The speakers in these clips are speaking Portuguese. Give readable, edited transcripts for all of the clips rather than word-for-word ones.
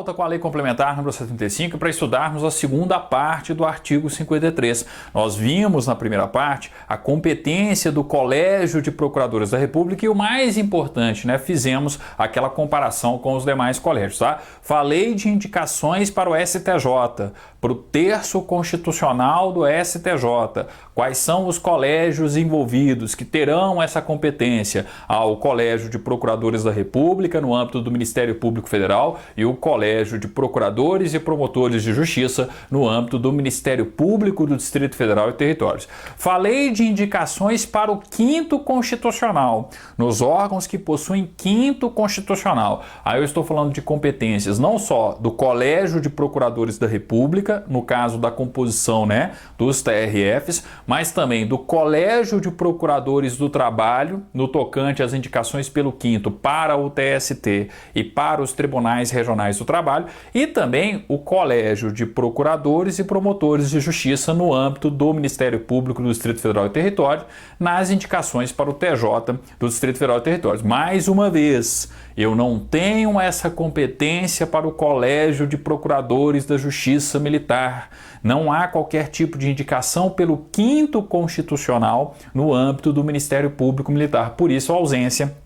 volta com a Lei Complementar número 75 para estudarmos a segunda parte do artigo 53. Nós vimos na primeira parte a competência do Colégio de Procuradores da República e o mais importante, né, fizemos aquela comparação com os demais colégios, tá? Falei de indicações para o STJ, para o terço constitucional do STJ, quais são os colégios envolvidos que terão essa competência, ao Colégio de Procuradores da República no âmbito do Ministério Público Federal e o Colégio de Procuradores e Promotores de Justiça no âmbito do Ministério Público do Distrito Federal e Territórios. Falei de indicações para o quinto constitucional, nos órgãos que possuem quinto constitucional. Aí eu estou falando de competências não só do Colégio de Procuradores da República, no caso da composição, né, dos TRFs, mas também do Colégio de Procuradores do Trabalho, no tocante às indicações pelo quinto para o TST e para os Tribunais Regionais do Trabalho, e também o Colégio de Procuradores e Promotores de Justiça no âmbito do Ministério Público do Distrito Federal e Território, nas indicações para o TJ do Distrito Federal e Territórios. Mais uma vez, eu não tenho essa competência para o Colégio de Procuradores da Justiça Militar. Não há qualquer tipo de indicação pelo quinto constitucional no âmbito do Ministério Público Militar. Por isso, a ausência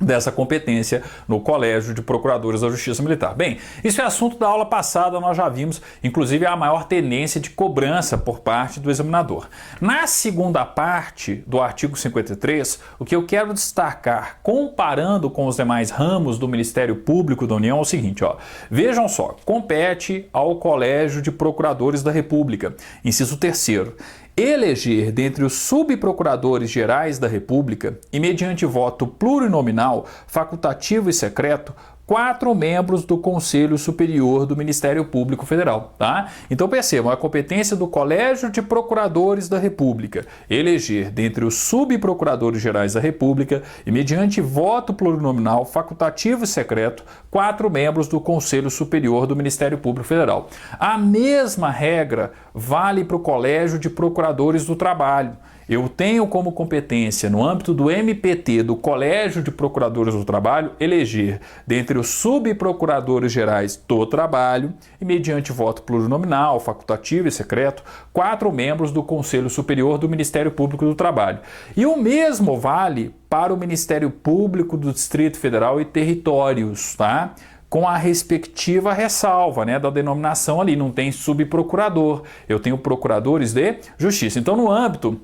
dessa competência no Colégio de Procuradores da Justiça Militar. Bem, isso é assunto da aula passada, nós já vimos, inclusive, a maior tendência de cobrança por parte do examinador. Na segunda parte do artigo 53, o que eu quero destacar, comparando com os demais ramos do Ministério Público da União, é o seguinte, ó. Vejam só, compete ao Colégio de Procuradores da República, inciso 3º, eleger dentre os subprocuradores gerais da República e mediante voto plurinominal, facultativo e secreto, 4 membros do Conselho Superior do Ministério Público Federal, tá? Então percebam, a competência do Colégio de Procuradores da República eleger dentre os subprocuradores gerais da República e mediante voto plurinominal, facultativo e secreto, 4 membros do Conselho Superior do Ministério Público Federal. A mesma regra vale para o Colégio de Procuradores do Trabalho. Eu tenho como competência, no âmbito do MPT, do Colégio de Procuradores do Trabalho, eleger dentre os subprocuradores gerais do trabalho e, mediante voto plurinominal, facultativo e secreto, 4 membros do Conselho Superior do Ministério Público do Trabalho. E o mesmo vale para o Ministério Público do Distrito Federal e Territórios, tá? Com a respectiva ressalva, né, da denominação ali, não tem subprocurador, eu tenho procuradores de justiça. Então, no âmbito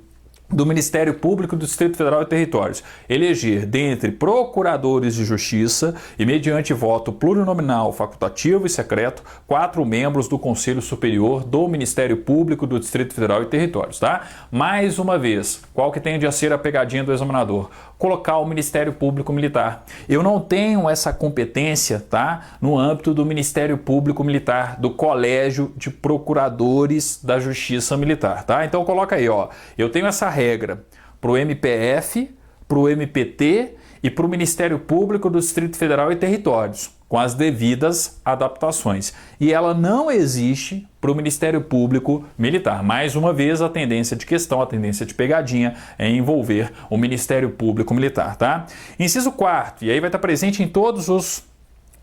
do Ministério Público do Distrito Federal e Territórios, eleger dentre procuradores de justiça e, mediante voto plurinominal, facultativo e secreto, 4 membros do Conselho Superior do Ministério Público do Distrito Federal e Territórios, tá? Mais uma vez, qual que tende a ser a pegadinha do examinador? Colocar o Ministério Público Militar. Eu não tenho essa competência, tá? No âmbito do Ministério Público Militar, do Colégio de Procuradores da Justiça Militar, tá? Então coloca aí, ó, eu tenho essa regra para o MPF, para o MPT e para o Ministério Público do Distrito Federal e Territórios, com as devidas adaptações. E ela não existe para o Ministério Público Militar. Mais uma vez, a tendência de questão, a tendência de pegadinha é envolver o Ministério Público Militar, tá? Inciso 4º, e aí vai estar presente em todos os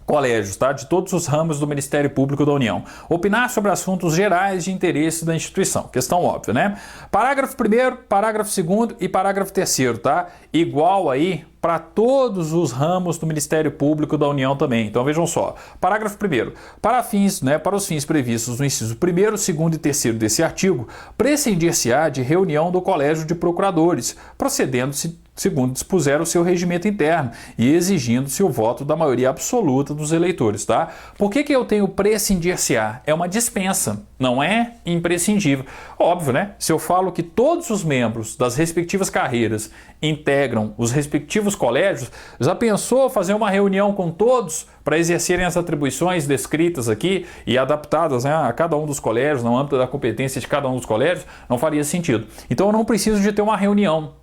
colégios, tá? De todos os ramos do Ministério Público da União. Opinar sobre assuntos gerais de interesse da instituição. Questão óbvia, né? Parágrafo 1º, parágrafo 2º e parágrafo 3º, tá? Igual aí para todos os ramos do Ministério Público da União também. Então vejam só. Parágrafo 1º. Para os fins previstos no inciso 1º, 2º e 3º desse artigo, prescindir-se-á de reunião do Colégio de Procuradores, procedendo-se segundo dispuser o seu regimento interno e exigindo-se o voto da maioria absoluta dos eleitores, tá? Por que eu tenho prescindir-se-á? É uma dispensa, não é imprescindível. Óbvio, né? Se eu falo que todos os membros das respectivas carreiras integram os respectivos colégios, já pensou fazer uma reunião com todos para exercerem as atribuições descritas aqui e adaptadas, né, a cada um dos colégios, no âmbito da competência de cada um dos colégios? Não faria sentido. Então eu não preciso de ter uma reunião.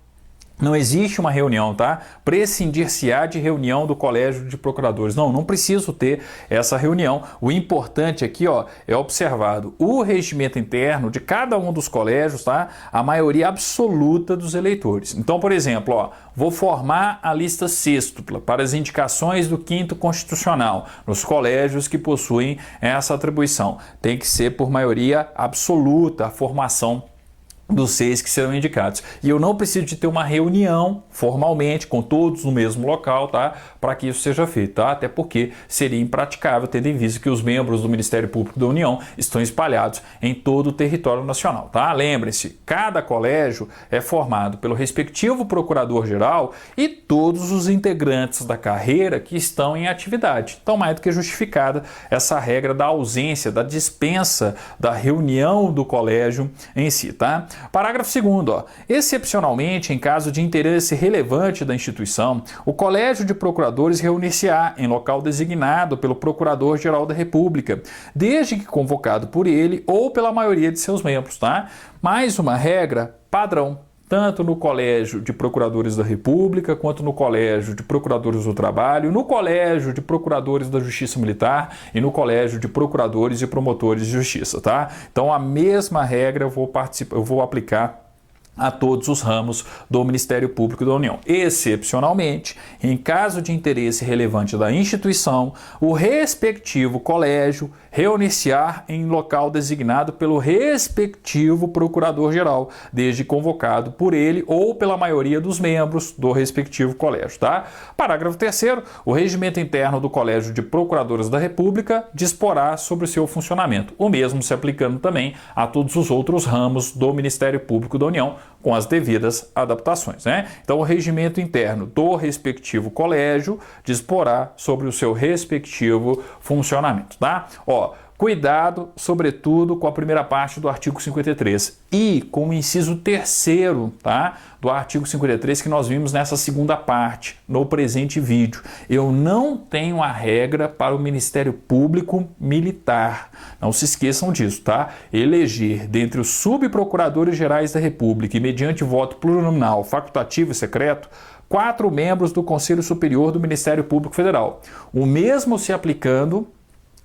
Não existe uma reunião, tá? Prescindir-se-á de reunião do Colégio de Procuradores. Não preciso ter essa reunião. O importante aqui, ó, é observado o regimento interno de cada um dos colégios, tá? A maioria absoluta dos eleitores. Então, por exemplo, ó, vou formar a lista sextupla para as indicações do 5º Constitucional nos colégios que possuem essa atribuição. Tem que ser por maioria absoluta a formação dos 6 que serão indicados. E eu não preciso de ter uma reunião formalmente com todos no mesmo local, tá? Para que isso seja feito, tá? Até porque seria impraticável, tendo em vista que os membros do Ministério Público da União estão espalhados em todo o território nacional, tá? Lembre-se, cada colégio é formado pelo respectivo procurador-geral e todos os integrantes da carreira que estão em atividade. Então, mais do que justificada essa regra da ausência, da dispensa da reunião do colégio em si, tá? Parágrafo 2º, excepcionalmente, em caso de interesse relevante da instituição, o Colégio de Procuradores reunir-se-á em local designado pelo Procurador-Geral da República, desde que convocado por ele ou pela maioria de seus membros, tá? Mais uma regra padrão, tanto no Colégio de Procuradores da República, quanto no Colégio de Procuradores do Trabalho, no Colégio de Procuradores da Justiça Militar e no Colégio de Procuradores e Promotores de Justiça, tá? Então, a mesma regra eu vou aplicar a todos os ramos do Ministério Público da União. Excepcionalmente, em caso de interesse relevante da instituição, o respectivo colégio reunir-se-á em local designado pelo respectivo procurador-geral, desde convocado por ele ou pela maioria dos membros do respectivo colégio, tá? Parágrafo 3º, o regimento interno do Colégio de Procuradores da República disporá sobre o seu funcionamento, o mesmo se aplicando também a todos os outros ramos do Ministério Público da União, com as devidas adaptações, né? Então, o regimento interno do respectivo colégio disporá sobre o seu respectivo funcionamento, tá? Ó, cuidado, sobretudo, com a primeira parte do artigo 53 e com o inciso 3º, tá? Do artigo 53 que nós vimos nessa segunda parte, no presente vídeo. Eu não tenho a regra para o Ministério Público Militar. Não se esqueçam disso, tá? Eleger dentre os subprocuradores gerais da República e mediante voto plurinominal, facultativo e secreto, 4 membros do Conselho Superior do Ministério Público Federal. O mesmo se aplicando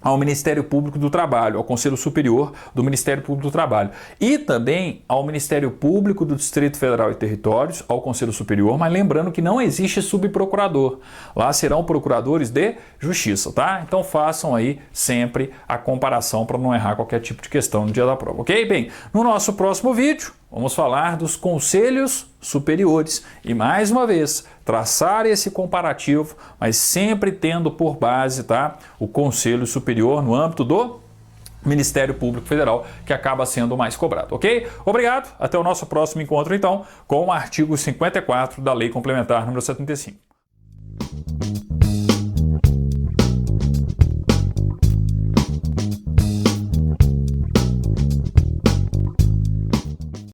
ao Ministério Público do Trabalho, ao Conselho Superior do Ministério Público do Trabalho e também ao Ministério Público do Distrito Federal e Territórios, ao Conselho Superior, mas lembrando que não existe subprocurador. Lá serão procuradores de justiça, tá? Então façam aí sempre a comparação para não errar qualquer tipo de questão no dia da prova, ok? Bem, no nosso próximo vídeo, vamos falar dos conselhos superiores e, mais uma vez, traçar esse comparativo, mas sempre tendo por base, tá, o Conselho Superior no âmbito do Ministério Público Federal, que acaba sendo o mais cobrado, ok? Obrigado, até o nosso próximo encontro, então, com o artigo 54 da Lei Complementar número 75.